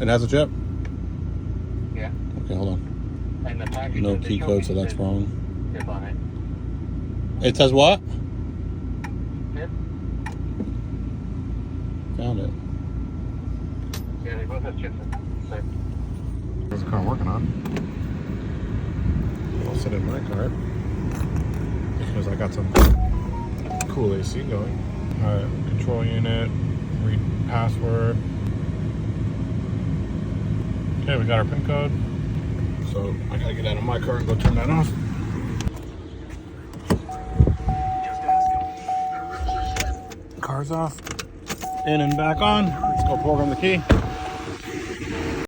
It has a chip? Yeah. Okay, hold on. And the package No that they key showed code, me so that's said wrong. chip on it. It says what? Chip? Found it. Yeah, they both have chips in them. So, There's the car I'm working on. I'll sit in my car because I got some cool AC going. Alright, control unit, read password. Okay, we got our PIN code. So I gotta get out of my car and go turn that off. Car's off. In and back on. Let's go program the key.